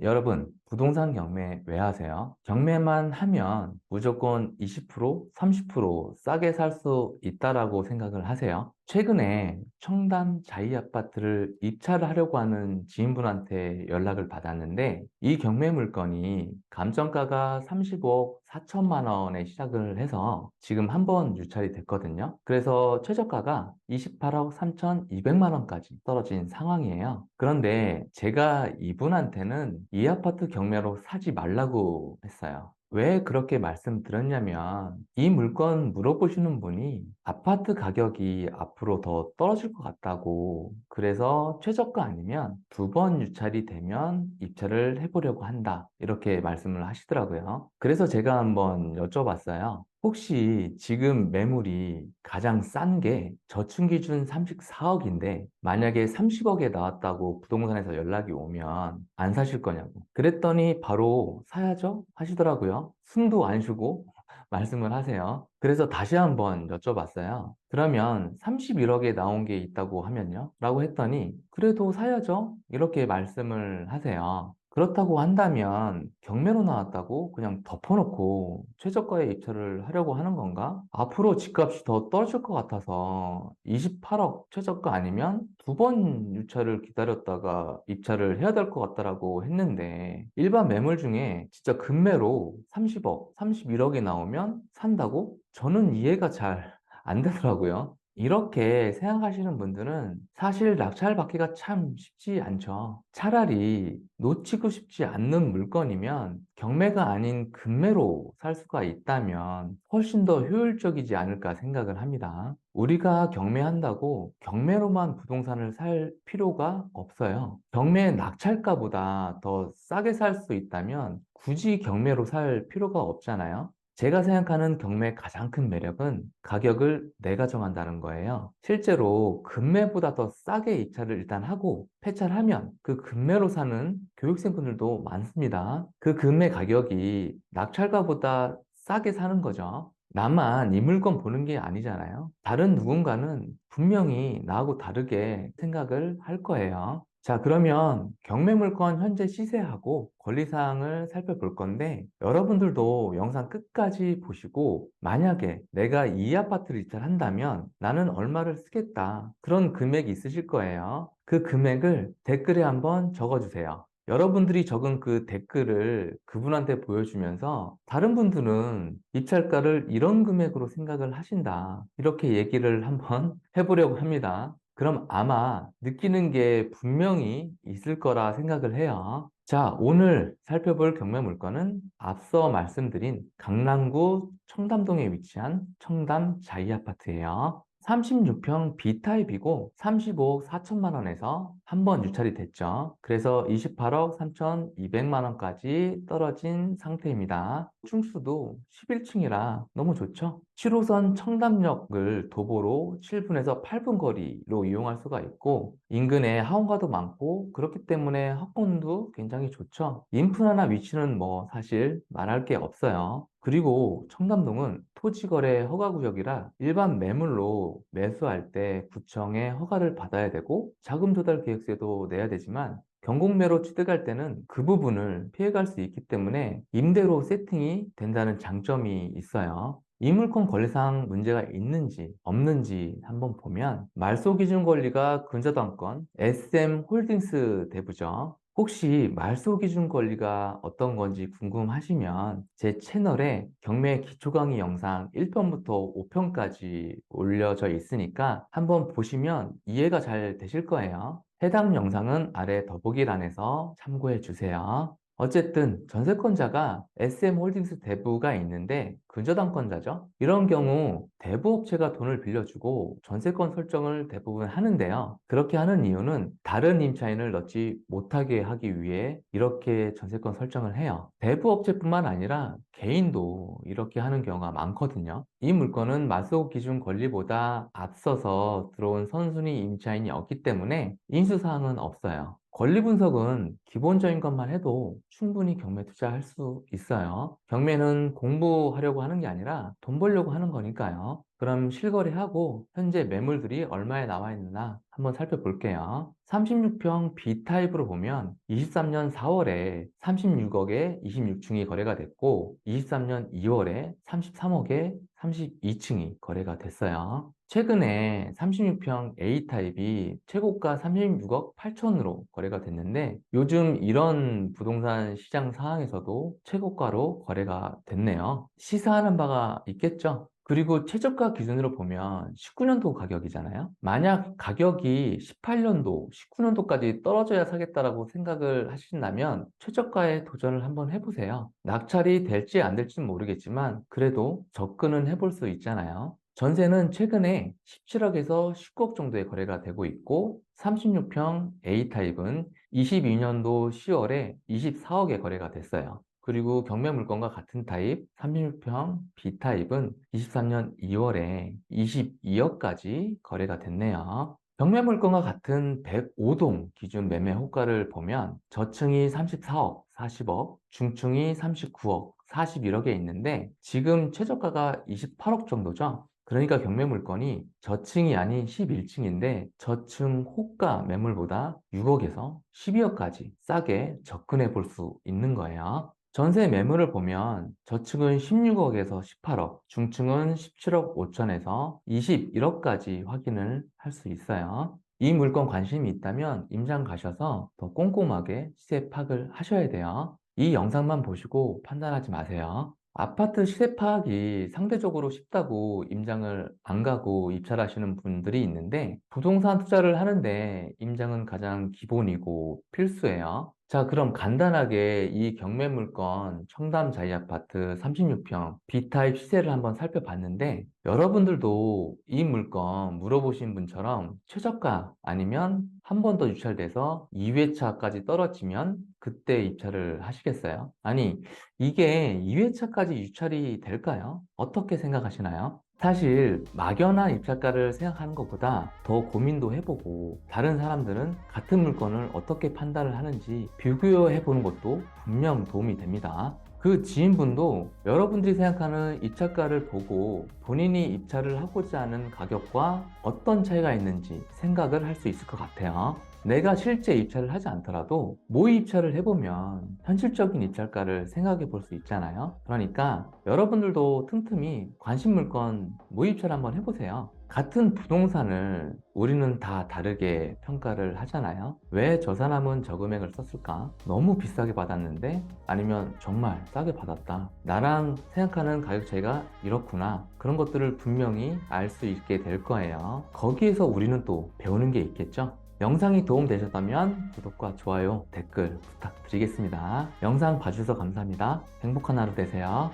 여러분, 부동산 경매 왜 하세요? 경매만 하면 무조건 20%, 30% 싸게 살 수 있다라고 생각을 하세요? 최근에 청담 자이 아파트를 입찰을 하려고 하는 지인분한테 연락을 받았는데 이 경매 물건이 감정가가 35억 4천만 원에 시작을 해서 지금 한 번 유찰이 됐거든요. 그래서 최저가가 28억 3,200만 원까지 떨어진 상황이에요. 그런데 제가 이분한테는 이 아파트 경매로 사지 말라고 했어요. 왜 그렇게 말씀드렸냐면 이 물건 물어보시는 분이 아파트 가격이 앞으로 더 떨어질 것 같다고, 그래서 최저가 아니면 두 번 유찰이 되면 입찰을 해보려고 한다, 이렇게 말씀을 하시더라고요. 그래서 제가 한번 여쭤봤어요. 혹시 지금 매물이 가장 싼 게 저층 기준 34억인데 만약에 30억에 나왔다고 부동산에서 연락이 오면 안 사실 거냐고. 그랬더니 바로 사야죠 하시더라고요. 숨도 안 쉬고 말씀을 하세요. 그래서 다시 한번 여쭤봤어요. 그러면 31억에 나온 게 있다고 하면요? 라고 했더니 그래도 사야죠? 이렇게 말씀을 하세요. 그렇다고 한다면 경매로 나왔다고 그냥 덮어놓고 최저가에 입찰을 하려고 하는 건가? 앞으로 집값이 더 떨어질 것 같아서 28억 최저가 아니면 두 번 유찰을 기다렸다가 입찰을 해야 될 것 같다라고 했는데 일반 매물 중에 진짜 급매로 30억, 31억에 나오면 산다고? 저는 이해가 잘 안 되더라고요. 이렇게 생각하시는 분들은 사실 낙찰받기가 참 쉽지 않죠. 차라리 놓치고 싶지 않는 물건이면 경매가 아닌 급매로 살 수가 있다면 훨씬 더 효율적이지 않을까 생각을 합니다. 우리가 경매한다고 경매로만 부동산을 살 필요가 없어요. 경매 낙찰가보다 더 싸게 살 수 있다면 굳이 경매로 살 필요가 없잖아요. 제가 생각하는 경매의 가장 큰 매력은 가격을 내가 정한다는 거예요. 실제로 금매보다 더 싸게 입찰을 일단 하고 폐찰하면 그 금매로 사는 교육생분들도 많습니다. 그 금매 가격이 낙찰가보다 싸게 사는 거죠. 나만 이 물건 보는 게 아니잖아요. 다른 누군가는 분명히 나하고 다르게 생각을 할 거예요. 자, 그러면 경매 물건 현재 시세하고 권리사항을 살펴볼 건데 여러분들도 영상 끝까지 보시고 만약에 내가 이 아파트를 입찰한다면 나는 얼마를 쓰겠다, 그런 금액이 있으실 거예요. 그 금액을 댓글에 한번 적어주세요. 여러분들이 적은 그 댓글을 그분한테 보여주면서 다른 분들은 입찰가를 이런 금액으로 생각을 하신다, 이렇게 얘기를 한번 해보려고 합니다. 그럼 아마 느끼는 게 분명히 있을 거라 생각을 해요. 자, 오늘 살펴볼 경매 물건은 앞서 말씀드린 강남구 청담동에 위치한 청담 자이 아파트예요. 36평 B타입이고 35억 4천만 원에서 한 번 유찰이 됐죠. 그래서 28억 3,200만 원까지 떨어진 상태입니다. 층수도 11층이라 너무 좋죠. 7호선 청담역을 도보로 7분에서 8분 거리로 이용할 수가 있고 인근에 하원가도 많고 그렇기 때문에 학군도 굉장히 좋죠. 인프라나 위치는 뭐 사실 말할 게 없어요. 그리고 청담동은 토지거래 허가구역이라 일반 매물로 매수할 때 구청의 허가를 받아야 되고 자금 조달 계획서도 내야 되지만 경공매로 취득할 때는 그 부분을 피해갈 수 있기 때문에 임대로 세팅이 된다는 장점이 있어요. 이 물건 권리상 문제가 있는지 없는지 한번 보면 말소기준 권리가 근저당권 SM홀딩스 대부죠. 혹시 말소기준 권리가 어떤 건지 궁금하시면 제 채널에 경매 기초 강의 영상 1편부터 5편까지 올려져 있으니까 한번 보시면 이해가 잘 되실 거예요. 해당 영상은 아래 더보기란에서 참고해 주세요. 어쨌든 전세권자가 SM홀딩스 대부가 있는데 근저당권자죠. 이런 경우 대부업체가 돈을 빌려주고 전세권 설정을 대부분 하는데요. 그렇게 하는 이유는 다른 임차인을 넣지 못하게 하기 위해 이렇게 전세권 설정을 해요. 대부업체뿐만 아니라 개인도 이렇게 하는 경우가 많거든요. 이 물건은 마소 기준 권리보다 앞서서 들어온 선순위 임차인이 없기 때문에 인수사항은 없어요. 권리 분석은 기본적인 것만 해도 충분히 경매 투자할 수 있어요. 경매는 공부하려고 하는 게 아니라 돈 벌려고 하는 거니까요. 그럼 실거래하고 현재 매물들이 얼마에 나와 있나 한번 살펴볼게요. 36평 B타입으로 보면 23년 4월에 36억에 26층이 거래가 됐고 23년 2월에 33억에 32층이 거래가 됐어요. 최근에 36평 A타입이 최고가 36억 8천으로 거래가 됐는데 요즘 이런 부동산 시장 상황에서도 최고가로 거래가 됐네요. 시사하는 바가 있겠죠? 그리고 최저가 기준으로 보면 19년도 가격이잖아요. 만약 가격이 18년도, 19년도까지 떨어져야 사겠다라고 생각을 하신다면 최저가에 도전을 한번 해보세요. 낙찰이 될지 안 될지는 모르겠지만 그래도 접근은 해볼 수 있잖아요. 전세는 최근에 17억에서 19억 정도의 거래가 되고 있고 36평 A타입은 22년도 10월에 24억에 거래가 됐어요. 그리고 경매 물건과 같은 타입 36평 B타입은 23년 2월에 22억까지 거래가 됐네요. 경매 물건과 같은 105동 기준 매매 호가를 보면 저층이 34억, 40억, 중층이 39억, 41억에 있는데 지금 최저가가 28억 정도죠. 그러니까 경매 물건이 저층이 아닌 11층인데 저층 호가 매물보다 6억에서 12억까지 싸게 접근해 볼 수 있는 거예요. 전세 매물을 보면 저층은 16억에서 18억, 중층은 17억 5천에서 21억까지 확인을 할 수 있어요. 이 물건 관심이 있다면 임장 가셔서 더 꼼꼼하게 시세 파악을 하셔야 돼요. 이 영상만 보시고 판단하지 마세요. 아파트 시세 파악이 상대적으로 쉽다고 임장을 안 가고 입찰하시는 분들이 있는데 부동산 투자를 하는데 임장은 가장 기본이고 필수예요. 자, 그럼 간단하게 이 경매 물건 청담 자이아파트 36평 B타입 시세를 한번 살펴봤는데 여러분들도 이 물건 물어보신 분처럼 최저가 아니면 한 번 더 유찰돼서 2회차까지 떨어지면 그때 입찰을 하시겠어요? 아니, 이게 2회차까지 유찰이 될까요? 어떻게 생각하시나요? 사실 막연한 입찰가를 생각하는 것보다 더 고민도 해보고 다른 사람들은 같은 물건을 어떻게 판단을 하는지 비교해 보는 것도 분명 도움이 됩니다. 그 지인분도 여러분들이 생각하는 입찰가를 보고 본인이 입찰을 하고자 하는 가격과 어떤 차이가 있는지 생각을 할 수 있을 것 같아요. 내가 실제 입찰을 하지 않더라도 모의 입찰을 해보면 현실적인 입찰가를 생각해 볼 수 있잖아요. 그러니까 여러분들도 틈틈이 관심 물건 모의 입찰 한번 해보세요. 같은 부동산을 우리는 다 다르게 평가를 하잖아요. 왜 저 사람은 저 금액을 썼을까? 너무 비싸게 받았는데 아니면 정말 싸게 받았다. 나랑 생각하는 가격 차이가 이렇구나. 그런 것들을 분명히 알 수 있게 될 거예요. 거기에서 우리는 또 배우는 게 있겠죠? 영상이 도움되셨다면 구독과 좋아요, 댓글 부탁드리겠습니다. 영상 봐주셔서 감사합니다. 행복한 하루 되세요.